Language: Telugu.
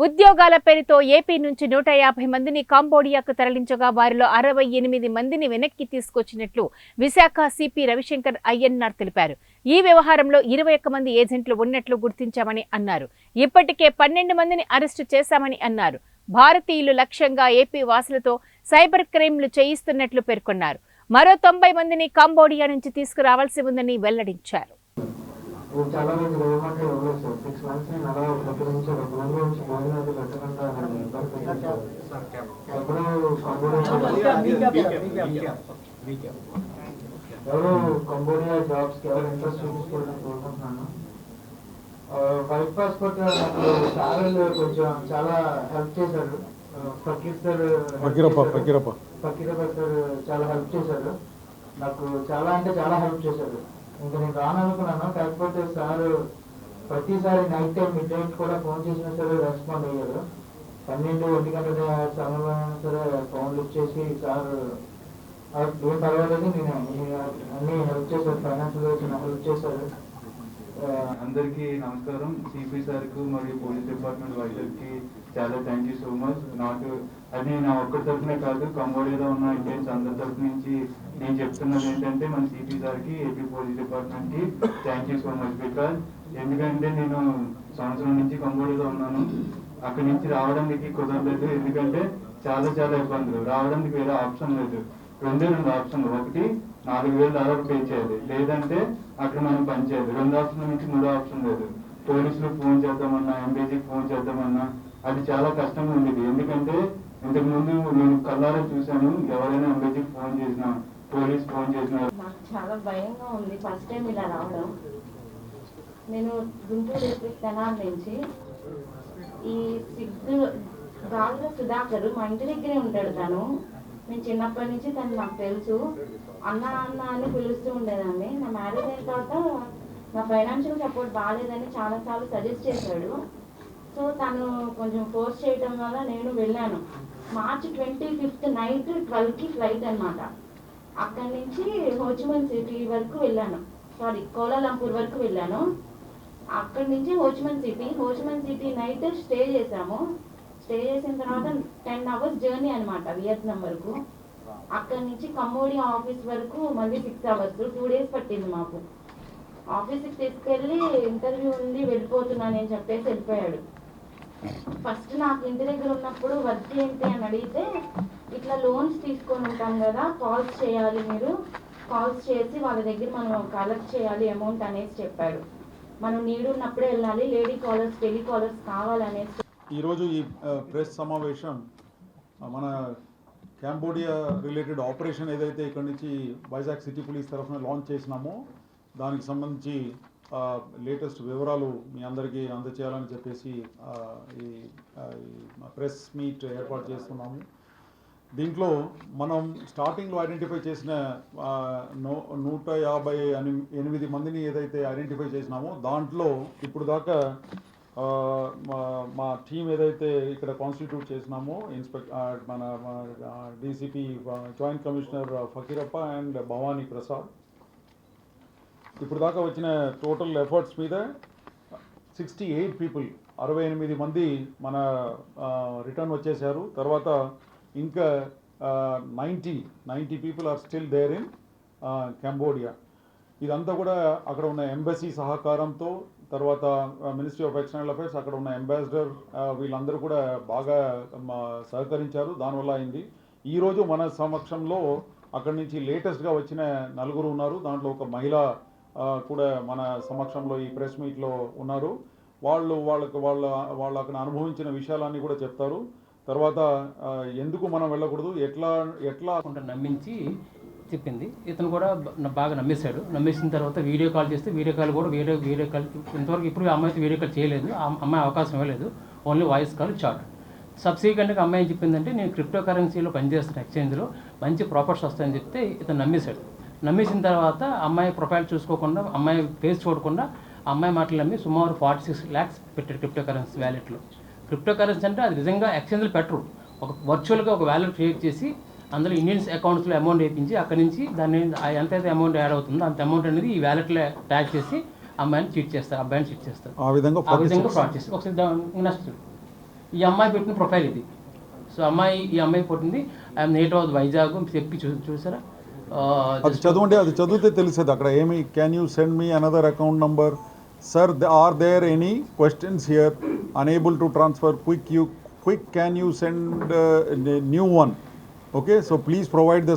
ఉద్యోగాల పేరుతో ఏపీ నుంచి 150 మందిని కాంబోడియాకు తరలించగా వారిలో 68 మందిని వెనక్కి తీసుకొచ్చినట్లు విశాఖ సిపి రవిశంకర్ అయ్యన్నార్ తెలిపారు. ఈ వ్యవహారంలో 21 మంది ఏజెంట్లు ఉన్నట్లు గుర్తించామని అన్నారు. ఇప్పటికే 12 మందిని అరెస్టు చేశామని అన్నారు. భారతీయులు లక్ష్యంగా ఏపీ వాసులతో సైబర్ క్రైమ్లు చేయిస్తున్నట్లు పేర్కొన్నారు. మరో 90 మందిని కాంబోడియా నుంచి తీసుకురావాల్సి ఉందని వెల్లడించారు. చాలా మంది గవర్నమెంట్ ఇవ్వలేదు సార్. 6 మంత్స్ నేను అలా దగ్గర నుంచి రూమ్ నుంచి భోజనాలు పెట్టకుండా ఎవరు కంబోడియా జాబ్స్ కి ఎవరు ఇంట్రెస్ట్ చూపించుకోవడానికి కోరుకుంటున్నాను. వైట్ పాస్పోర్ట్ నాకు సార్ కొంచెం చాలా హెల్ప్ చేశారు. ఫకీర్ సార్ చాలా హెల్ప్ చేశారు. నాకు చాలా అంటే చాలా హెల్ప్ చేశారు. ఇంకా నేను రాననుకున్నాను. కాకపోతే సార్ ప్రతిసారి నైట్ టైం మిడ్ నైట్ కూడా ఫోన్ చేసినా సరే రెస్పాండ్ అయ్యారు. 12-1 గంటల సమయంలో సరే ఫోన్ లిఫ్ట్ చేసి సార్ ఏం పర్వాలేదు నేను అన్ని హెల్ప్ చేశారు. ఫైనాన్షియల్గా వచ్చిన హెల్ప్ చేశారు. అందరికీ నమస్కారం. సిపి సార్కు మరియు పోలీస్ డిపార్ట్మెంట్ వైజాగ్కి చాలా థ్యాంక్ యూ సో మచ్. నాకు అది నా ఒక్కరి తరఫునే కాదు, కంబోడియాలో ఉన్న ఇండియన్స్ అందరి తరఫు నుంచి నేను చెప్తున్నది ఏంటంటే మన సిపి సార్కి, ఏపీ పోలీస్ డిపార్ట్మెంట్కి thank you so much. Because ఎందుకంటే నేను సంవత్సరం నుంచి కంబోడియాలో ఉన్నాను. అక్కడి నుంచి రావడానికి కుదరలేదు. ఎందుకంటే చాలా ఇబ్బందులు. రావడానికి వేరే ఆప్షన్ లేదు. రెండు ఆప్షన్లు. ఒకటి 4,000 డాలర్ పే చేయాలి, లేదంటే అక్కడ మనం పనిచేయాలి. 2 ఆప్షన్ నుంచి 3 ఆప్షన్ లేదు. పోలీసులకు ఫోన్ చేద్దామన్నా, ఎంబీసీకి ఫోన్ చేద్దామన్నా అది చాలా కష్టంగా ఉండేది. ఎందుకంటే ఇంతకు ముందు నేను కళ్ళారా చూశాను, ఎవరైనా ఎంబీసీకి ఫోన్ చేసినా, పోలీస్ ఫోన్ చేసినా. నాకు చాలా భయంగా ఉంది ఫస్ట్ టైం ఇలా రావడం. నేను గుంటూరు డిస్ట్రిక్ట్ తెనాలి నుంచి ఈ గాలిలో సుధాకర్ మా ఇంటి దగ్గరే ఉంటాడు. నేను చిన్నప్పటి నుంచి తను నాకు తెలుసు. అన్న అని పిలుస్తూ ఉండేదాన్ని. నా మ్యారేజ్ అయిన తర్వాత నా ఫైనాన్షియల్ సపోర్ట్ బాగాలేదని చాలాసార్లు సజెస్ట్ చేశాడు. సో తను కొంచెం ఫోర్స్ చేయడం వల్ల నేను వెళ్ళాను. మార్చి 25th నైట్ 12కి ఫ్లైట్ అనమాట. అక్కడి నుంచి హోచిమిన్ సిటీ వరకు వెళ్ళాను. కోలాలంపూర్ వరకు వెళ్ళాను. అక్కడి నుంచి హోచిమిన్ సిటీ నైట్ స్టే చేసాము. స్టే చేసిన తర్వాత 10 hours జర్నీ అనమాట వియత్నాం వరకు. అక్కడి నుంచి కంబోడియా ఆఫీస్ వరకు మళ్ళీ 6 hours, 2 days పట్టింది మాకు. ఆఫీస్కి తీసుకెళ్ళి ఇంటర్వ్యూ ఉంది వెళ్ళిపోతున్నానని చెప్పేసి వెళ్ళిపోయాడు. ఫస్ట్ నాకు ఇంటి దగ్గర ఉన్నప్పుడు వర్క్ ఏంటి అని అడిగితే ఇట్లా లోన్స్ తీసుకొని ఉంటాం కదా, కాల్స్ చేయాలి, మీరు కాల్స్ చేసి వాళ్ళ దగ్గర మనం కలెక్ట్ చేయాలి అమౌంట్ అనేసి చెప్పాడు. మనం నీడు ఉన్నప్పుడే వెళ్ళాలి, లేడీ కాలర్స్ టెలికాలర్స్ కావాలనేసి. ఈరోజు ఈ ప్రెస్ సమావేశం మన కాంబోడియా రిలేటెడ్ ఆపరేషన్ ఏదైతే ఇక్కడ నుంచి వైజాగ్ సిటీ పోలీస్ తరఫున లాంచ్ చేసినామో దానికి సంబంధించి లేటెస్ట్ వివరాలు మీ అందరికీ అందచేయాలని చెప్పేసి ఈ ప్రెస్ మీట్ ఏర్పాటు చేస్తున్నాము. దీంట్లో మనం స్టార్టింగ్లో ఐడెంటిఫై చేసిన 158 మందిని ఏదైతే ఐడెంటిఫై చేసినామో దాంట్లో ఇప్పుడు దాకా మా టీం ఏదైతే ఇక్కడ కాన్స్టిట్యూట్ చేసినామో మన DCP joint commissioner Fakirappa and Bhavani Prasad, ఇప్పుడు దాకా వచ్చిన టోటల్ ఎఫర్ట్స్ మీద 68 పీపుల్ 68 మంది మన రిటర్న్ వచ్చేసారు. తర్వాత ఇంకా 90 people are still there in Cambodia. ఇదంతా కూడా అక్కడ ఉన్న ఎంబసీ సహకారంతో, తర్వాత మినిస్ట్రీ ఆఫ్ ఎక్స్టర్నల్ అఫైర్స్, అక్కడ ఉన్న అంబాసిడర్ వీళ్ళందరూ కూడా బాగా సహకరించారు. దానివల్ల అయింది. ఈరోజు మన సమక్షంలో అక్కడి నుంచి లేటెస్ట్గా వచ్చిన 4 ఉన్నారు. దాంట్లో ఒక మహిళ కూడా మన సమక్షంలో ఈ ప్రెస్ మీట్లో ఉన్నారు. వాళ్ళు అక్కడ అనుభవించిన విషయాలన్నీ కూడా చెప్తారు. తర్వాత ఎందుకు మనం వెళ్ళకూడదు, ఎట్లా నమ్మించి చెప్పింది. ఇతను కూడా బాగా నమ్మేశాడు. నమ్మేసిన తర్వాత వీడియో కాల్ చేస్తే వీడియో కాల్ కూడా వీడియో కాల్ ఇంతవరకు ఇప్పుడు అమ్మాయితో వీడియో కాల్ చేయలేదు. అమ్మాయి అవకాశం ఇవ్వలేదు. Only voice call, chat. సబ్సిక్వెంట్గా అమ్మాయి ఏం చెప్పిందంటే నేను క్రిప్టో కరెన్సీలో పనిచేస్తున్న ఎక్స్చేంజ్లో మంచి ప్రాఫిట్స్ వస్తాయని చెప్తే ఇతను నమ్మేశాడు. నమ్మేసిన తర్వాత అమ్మాయి ప్రొఫైల్ చూసుకోకుండా, అమ్మాయి ఫేస్ చూడకుండా అమ్మాయి మాటలు నమ్మి సుమారు 46 lakhs పెట్టాడు క్రిప్టో కరెన్సీ వ్యాలెట్లో. క్రిప్టో కరెన్సీ అంటే అది నిజంగా ఎక్స్చేంజ్లో పెట్టరు. ఒక వర్చువల్గా ఒక వ్యాలెట్ క్రియేట్ చేసి అందులో ఇండియన్స్ అకౌంట్స్లో అమౌంట్ వేయించి అక్కడి నుంచి దాన్ని ఎంతైతే అమౌంట్ యాడ్ అవుతుందో అంత అమౌంట్ అనేది ఈ వ్యాలెట్లో ట్యాగ్ చేసి అమ్మాయిని చీట్ చేస్తారు, అబ్బాయిని చీట్ చేస్తారు. ఆ విధంగా ఫ్రాడ్ చేస్తారు. ఒకసారి నెక్స్ట్ ఈ అమ్మాయి పెట్టిన ప్రొఫైల్ ఇది. సో ఈ అమ్మాయి పుట్టింది ఐఎమ్ నేటివ్ ఆఫ్ వైజాగ్ చెప్పి చూసారా. అది చదవండి, అది చదివితే తెలిసేది అక్కడ ఏమి. Can you send me another account number sir, are there any questions here, unable to transfer quick, can you send new one. Okay, so please provide the